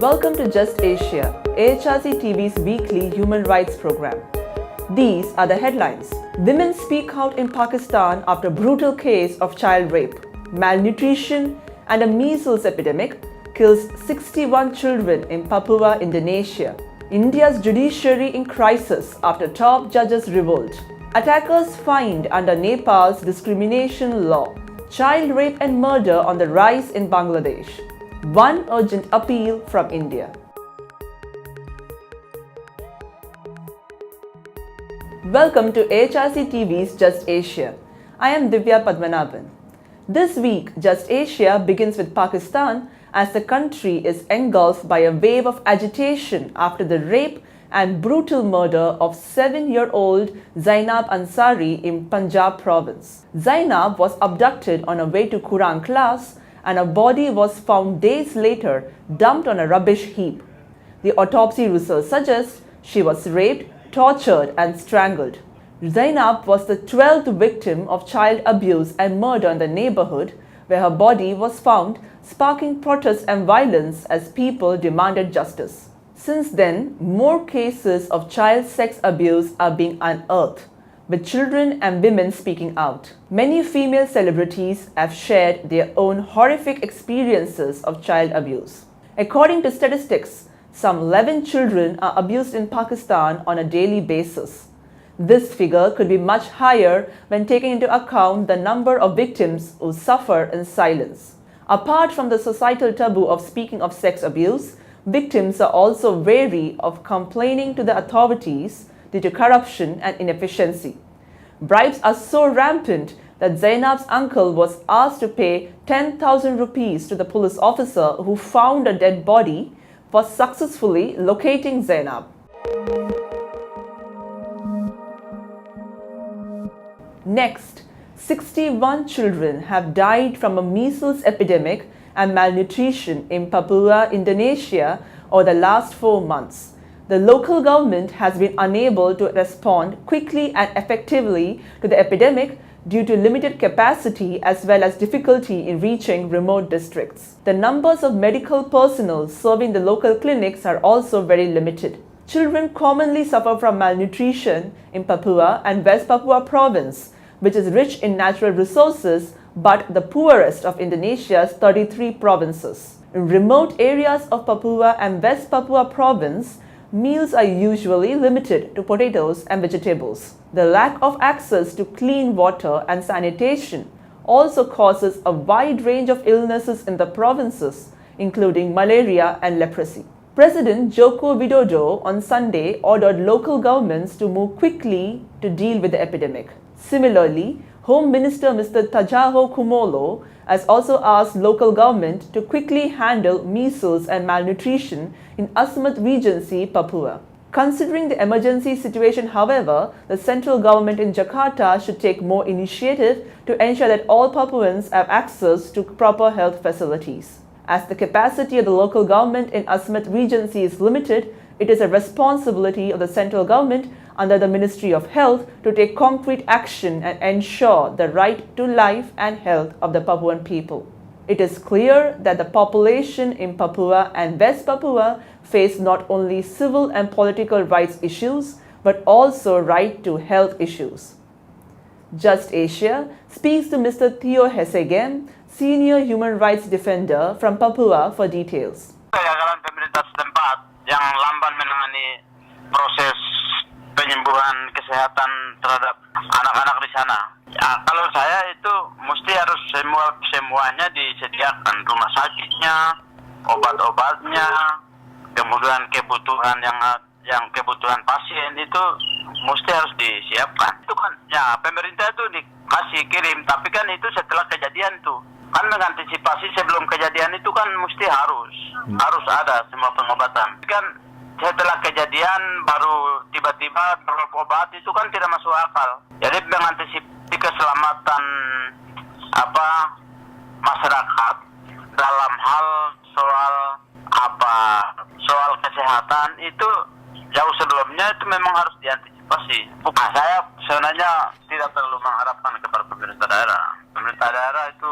Welcome to Just Asia, AHRC TV's weekly human rights program. These are the headlines. Women speak out in Pakistan after brutal case of child rape. Malnutrition and a measles epidemic kills 61 children in Papua, Indonesia. India's judiciary in crisis after top judges revolt. Attackers fined under Nepal's discrimination law. Child rape and murder on the rise in Bangladesh. One urgent appeal from India. Welcome to AHRC TV's Just Asia. I am Divya Padmanabhan. This week, Just Asia begins with Pakistan as the country is engulfed by a wave of agitation after the rape and brutal murder of 7-year-old Zainab Ansari in Punjab Province. Zainab was abducted on her way to Quran class and her body was found days later dumped on a rubbish heap. The autopsy results suggest she was raped, tortured and strangled. Zainab was the 12th victim of child abuse and murder in the neighbourhood where her body was found, sparking protests and violence as people demanded justice. Since then, more cases of child sex abuse are being unearthed, with children and women speaking out. Many female celebrities have shared their own horrific experiences of child abuse. According to statistics, some 11 children are abused in Pakistan on a daily basis. This figure could be much higher when taking into account the number of victims who suffer in silence. Apart from the societal taboo of speaking of sex abuse, victims are also wary of complaining to the authorities due to corruption and inefficiency. Bribes are so rampant that Zainab's uncle was asked to pay 10,000 rupees to the police officer who found a dead body for successfully locating Zainab. Next, 61 children have died from a measles epidemic and malnutrition in Papua, Indonesia over the last 4 months. The local government has been unable to respond quickly and effectively to the epidemic due to limited capacity as well as difficulty in reaching remote districts. The numbers of medical personnel serving the local clinics are also very limited. Children commonly suffer from malnutrition in Papua and West Papua Province, which is rich in natural resources but the poorest of Indonesia's 33 provinces. In remote areas of Papua and West Papua Province, meals are usually limited to potatoes and vegetables. The lack of access to clean water and sanitation also causes a wide range of illnesses in the provinces, including malaria and leprosy. President Joko Widodo on Sunday ordered local governments to move quickly to deal with the epidemic. Similarly, Home Minister Mr. Tajaho Kumolo has also asked local government to quickly handle measles and malnutrition in Asmat Regency, Papua. Considering the emergency situation, however, the central government in Jakarta should take more initiative to ensure that all Papuans have access to proper health facilities. As the capacity of the local government in Asmat Regency is limited, it is a responsibility of the central government under the Ministry of Health to take concrete action and ensure the right to life and health of the Papuan people. It is clear that the population in Papua and West Papua face not only civil and political rights issues, but also right to health issues. Just Asia speaks to Mr. Theo Hesegem, Senior Human Rights Defender from Papua for details. Kegagalan pemerintah setempat yang lamban menangani proses penyembuhan kesehatan terhadap anak-anak di sana. Ya, kalau saya itu mesti harus semuanya disediakan, rumah sakitnya, obat-obatnya, kemudian kebutuhan yang kebutuhan pasien itu mesti harus disiapkan. Itu kan ya pemerintah itu dikasih kirim, tapi kan itu setelah kejadian tuh. Kan mengantisipasi sebelum kejadian itu kan mesti harus ada semua pengobatan. Kan setelah kejadian baru tiba-tiba berobat itu kan tidak masuk akal. Jadi mengantisipasi keselamatan masyarakat dalam hal soal kesehatan itu jauh sebelumnya itu memang harus diantisipasi. Saya sebenarnya tidak terlalu mengharapkan kepada pemerintah daerah. Pemerintah daerah itu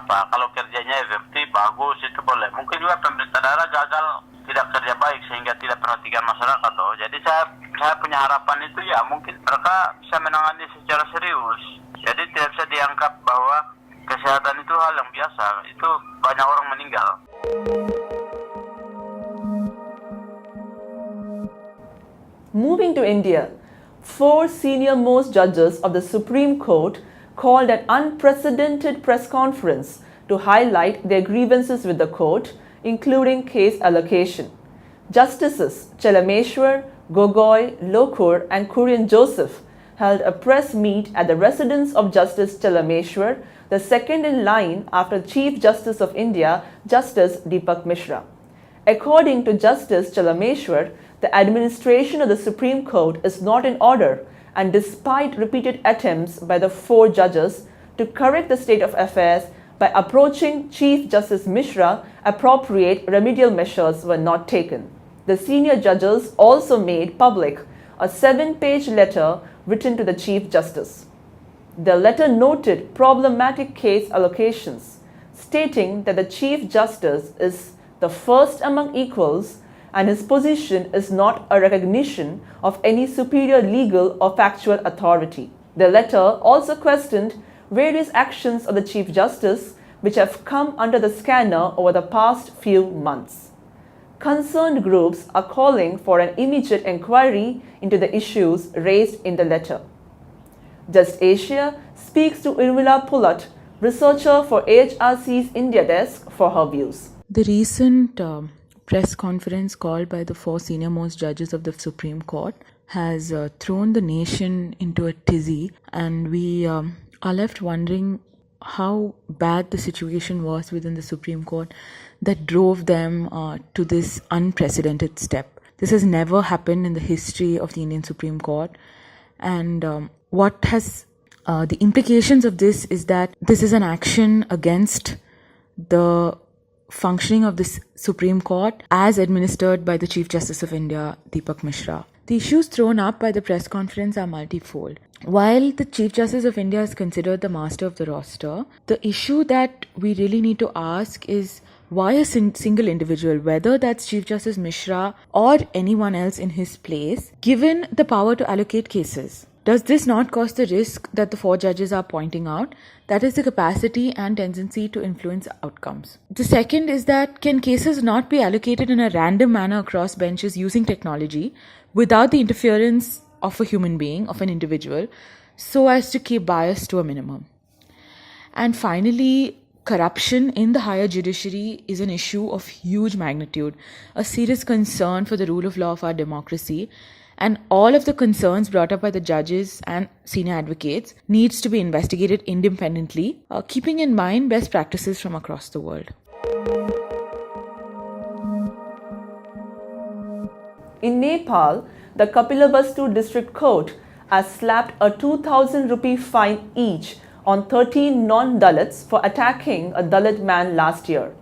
kalau kerjanya efektif bagus itu boleh. Mungkin juga pemerintah daerah gagal tidak kerja baik sehingga tidak perhatikan masyarakat. Oh. Jadi saya punya harapan itu ya mungkin mereka bisa menangani secara serius. Jadi tidak bisa dianggap bahwa kesehatan itu hal yang biasa. Itu banyak orang meninggal. Moving to India, 4 senior-most judges of the Supreme Court called an unprecedented press conference to highlight their grievances with the court, including case allocation. Justices Chelameshwar, Gogoi, Lokur and Kurian Joseph held a press meet at the residence of Justice Chelameshwar, the second in line after Chief Justice of India, Justice Deepak Mishra. According to Justice Chelameshwar, the administration of the Supreme Court is not in order, and despite repeated attempts by the 4 judges to correct the state of affairs by approaching Chief Justice Mishra, appropriate remedial measures were not taken. The senior judges also made public a 7-page letter written to the Chief Justice. The letter noted problematic case allocations, stating that the Chief Justice is the first among equals and his position is not a recognition of any superior legal or factual authority. The letter also questioned various actions of the Chief Justice which have come under the scanner over the past few months. Concerned groups are calling for an immediate inquiry into the issues raised in the letter. Just Asia speaks to Urmila Pulat, researcher for AHRC's India desk, for her views. The recent press conference called by the 4 senior-most judges of the Supreme Court has thrown the nation into a tizzy, and we are left wondering how bad the situation was within the Supreme Court that drove them to this unprecedented step. This has never happened in the history of the Indian Supreme Court, and what has the implications of this is that this is an action against the functioning of the Supreme Court as administered by the Chief Justice of India, Deepak Mishra. The issues thrown up by the press conference are multifold. While the Chief Justice of India is considered the master of the roster, the issue that we really need to ask is why a single individual, whether that's Chief Justice Mishra or anyone else in his place, given the power to allocate cases? Does this not cause the risk that the 4 judges are pointing out? That is the capacity and tendency to influence outcomes. The second is that can cases not be allocated in a random manner across benches using technology without the interference of a human being, of an individual, so as to keep bias to a minimum? And finally, corruption in the higher judiciary is an issue of huge magnitude, a serious concern for the rule of law of our democracy. And all of the concerns brought up by the judges and senior advocates needs to be investigated independently, keeping in mind best practices from across the world. In Nepal, the Kapilavastu District Court has slapped a 2,000 rupee fine each on 13 non-Dalits for attacking a Dalit man last year.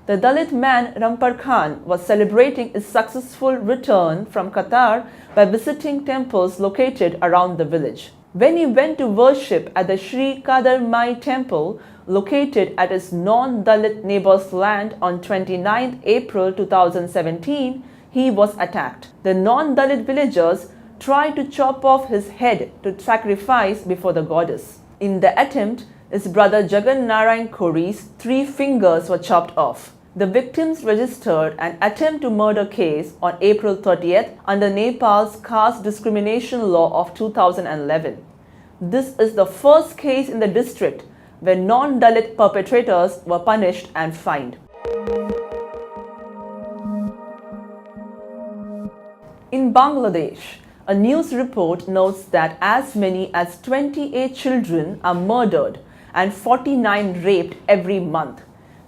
The Dalit man Rampar Khan was celebrating his successful return from Qatar by visiting temples located around the village. When he went to worship at the Sri Kadar Mai temple located at his non-Dalit neighbor's land on 29 April 2017, he was attacked. The non-Dalit villagers tried to chop off his head to sacrifice before the goddess. In the attempt, his brother Jagan Narayan Kori's 3 fingers were chopped off. The victims registered an attempt to murder case on April 30th under Nepal's caste discrimination law of 2011. This is the first case in the district where non-Dalit perpetrators were punished and fined. In Bangladesh, a news report notes that as many as 28 children are murdered and 49 raped every month.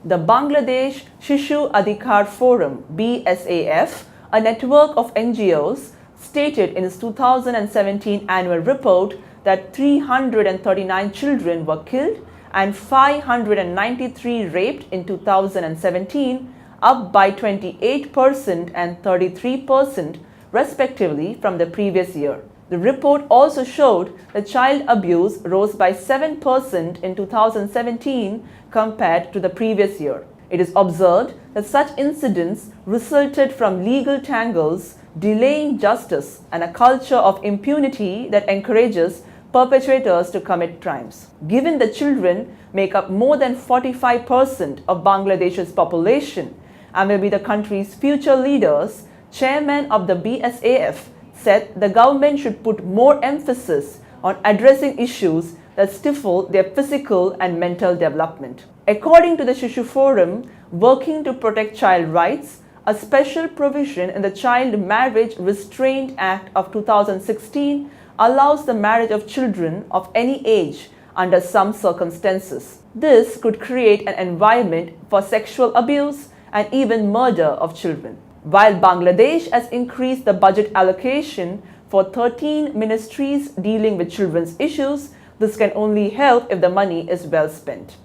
The Bangladesh Shishu Adhikar Forum (BSAF), a network of NGOs, stated in its 2017 annual report that 339 children were killed and 593 raped in 2017, up by 28% and 33% respectively from the previous year. The report also showed that child abuse rose by 7% in 2017 compared to the previous year. It is observed that such incidents resulted from legal tangles, delaying justice, and a culture of impunity that encourages perpetrators to commit crimes. Given that children make up more than 45% of Bangladesh's population and will be the country's future leaders, Chairman of the BSAF said the government should put more emphasis on addressing issues that stifle their physical and mental development. According to the Shishu Forum, working to protect child rights, a special provision in the Child Marriage Restraint Act of 2016 allows the marriage of children of any age under some circumstances. This could create an environment for sexual abuse and even murder of children. While Bangladesh has increased the budget allocation for 13 ministries dealing with children's issues, this can only help if the money is well spent.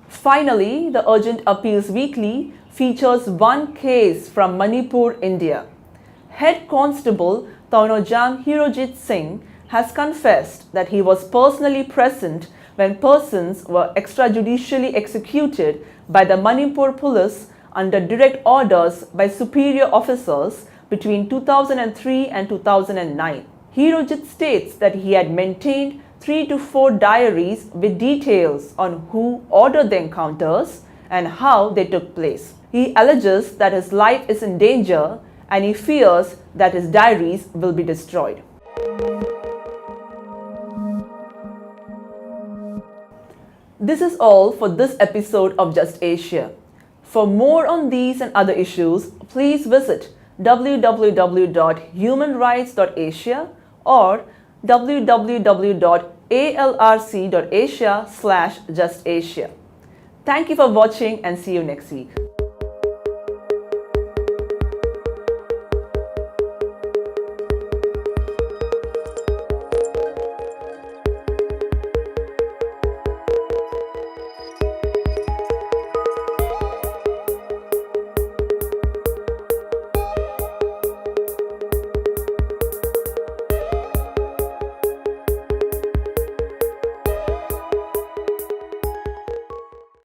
Finally, the Urgent Appeals Weekly features one case from Manipur, India. Head Constable Taunojam Hirojit Singh has confessed that he was personally present when persons were extrajudicially executed by the Manipur police under direct orders by superior officers between 2003 and 2009. Hirojit states that he had maintained 3 to 4 diaries with details on who ordered the encounters and how they took place. He alleges that his life is in danger and he fears that his diaries will be destroyed. This is all for this episode of Just Asia. For more on these and other issues, please visit www.humanrights.asia or www.alrc.asia/justasia. Thank you for watching and see you next week.